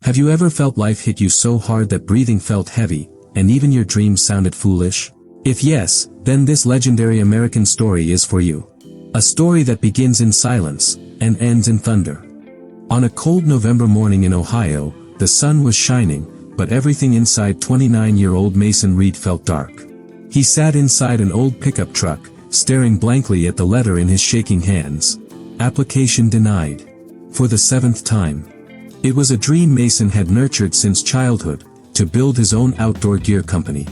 Have you ever felt life hit you so hard that breathing felt heavy, and even your dreams sounded foolish? If yes, then this legendary American story is for you. A story that begins in silence, and ends in thunder. On a cold November morning in Ohio, the sun was shining, but everything inside 29-year-old Mason Reed felt dark. He sat inside an old pickup truck, staring blankly at the letter in his shaking hands. Application denied. For the 7th time. It was a dream Mason had nurtured since childhood, to build his own outdoor gear company.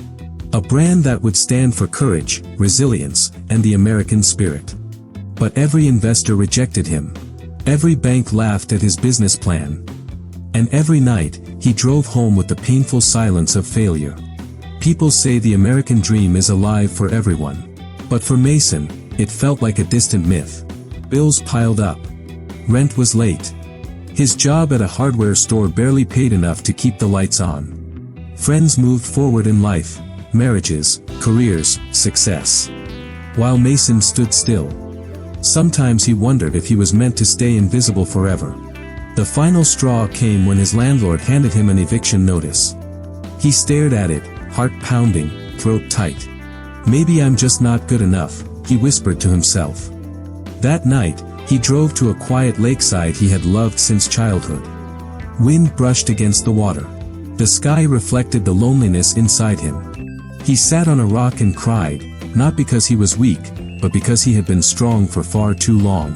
A brand that would stand for courage, resilience, and the American spirit. But every investor rejected him. Every bank laughed at his business plan. And every night, he drove home with the painful silence of failure. People say the American dream is alive for everyone. But for Mason, it felt like a distant myth. Bills piled up. Rent was late. His job at a hardware store barely paid enough to keep the lights on. Friends moved forward in life, marriages, careers, success. While Mason stood still. Sometimes he wondered if he was meant to stay invisible forever. The final straw came when his landlord handed him an eviction notice. He stared at it, heart pounding, throat tight. "Maybe I'm just not good enough," he whispered to himself. That night, he drove to a quiet lakeside he had loved since childhood. Wind brushed against the water. The sky reflected the loneliness inside him. He sat on a rock and cried, not because he was weak, but because he had been strong for far too long.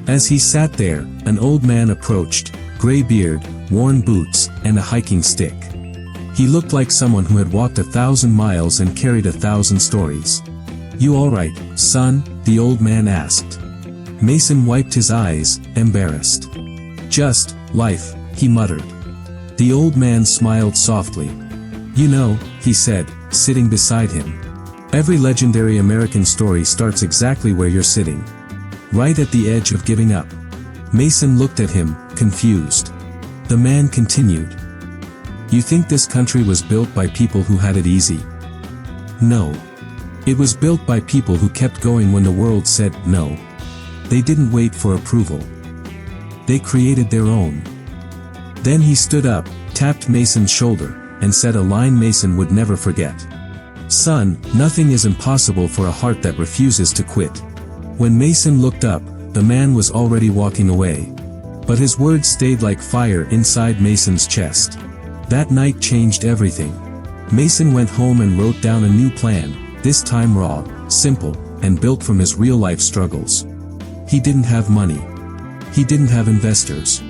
As he sat there, an old man approached, gray beard, worn boots, and a hiking stick. He looked like someone who had walked 1,000 miles and carried 1,000 stories. "You all right, son?" the old man asked. Mason wiped his eyes, embarrassed. "Just life," he muttered. The old man smiled softly. "You know," he said, sitting beside him. "Every legendary American story starts exactly where you're sitting. Right at the edge of giving up." Mason looked at him, confused. The man continued. "You think this country was built by people who had it easy? No. It was built by people who kept going when the world said no. They didn't wait for approval. They created their own." Then he stood up, tapped Mason's shoulder, and said a line Mason would never forget. "Son, nothing is impossible for a heart that refuses to quit." When Mason looked up, the man was already walking away. But his words stayed like fire inside Mason's chest. That night changed everything. Mason went home and wrote down a new plan, this time raw, simple, and built from his real-life struggles. He didn't have money. He didn't have investors.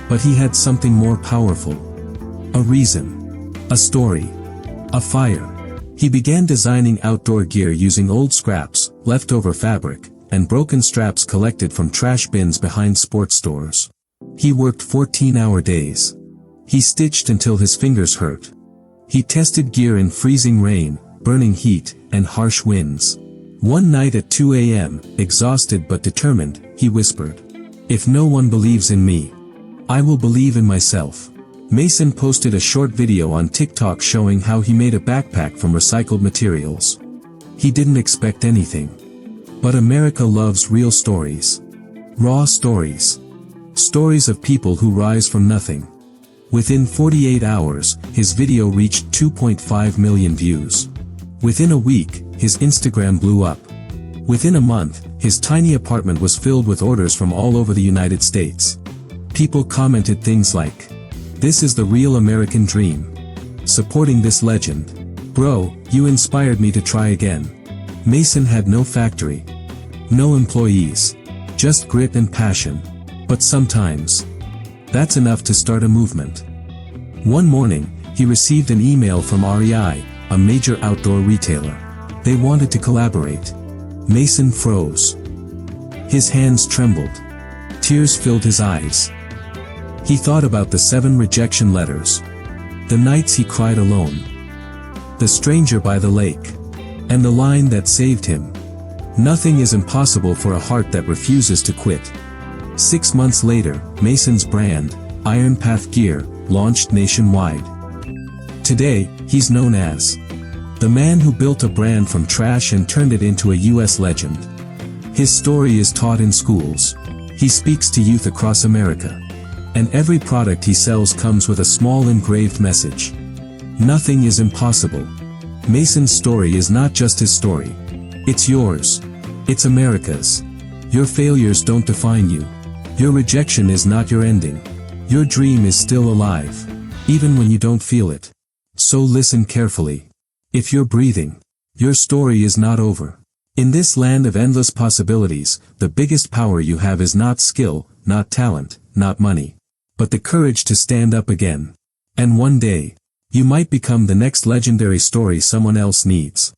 But he had something more powerful. A reason. A story. A fire. He began designing outdoor gear using old scraps, leftover fabric, and broken straps collected from trash bins behind sports stores. He worked 14-hour days. He stitched until his fingers hurt. He tested gear in freezing rain, burning heat, and harsh winds. One night at 2 a.m., exhausted but determined, he whispered, "If no one believes in me, I will believe in myself." Mason posted a short video on TikTok showing how he made a backpack from recycled materials. He didn't expect anything. But America loves real stories. Raw stories. Stories of people who rise from nothing. Within 48 hours, his video reached 2.5 million views. Within a week, his Instagram blew up. Within a month, his tiny apartment was filled with orders from all over the United States. People commented things like, "This is the real American dream. Supporting this legend. Bro, you inspired me to try again." Mason had no factory. No employees. Just grit and passion. But sometimes, that's enough to start a movement. One morning, he received an email from REI, a major outdoor retailer. They wanted to collaborate. Mason froze. His hands trembled. Tears filled his eyes. He thought about the 7 rejection letters. The nights he cried alone. The stranger by the lake. And the line that saved him. Nothing is impossible for a heart that refuses to quit. 6 months later, Mason's brand, Iron Path Gear, launched nationwide. Today, he's known as the man who built a brand from trash and turned it into a U.S. legend. His story is taught in schools. He speaks to youth across America. And every product he sells comes with a small engraved message. Nothing is impossible. Mason's story is not just his story. It's yours. It's America's. Your failures don't define you. Your rejection is not your ending. Your dream is still alive, even when you don't feel it. So listen carefully. If you're breathing, your story is not over. In this land of endless possibilities, the biggest power you have is not skill, not talent, not money, but the courage to stand up again. And one day, you might become the next legendary story someone else needs.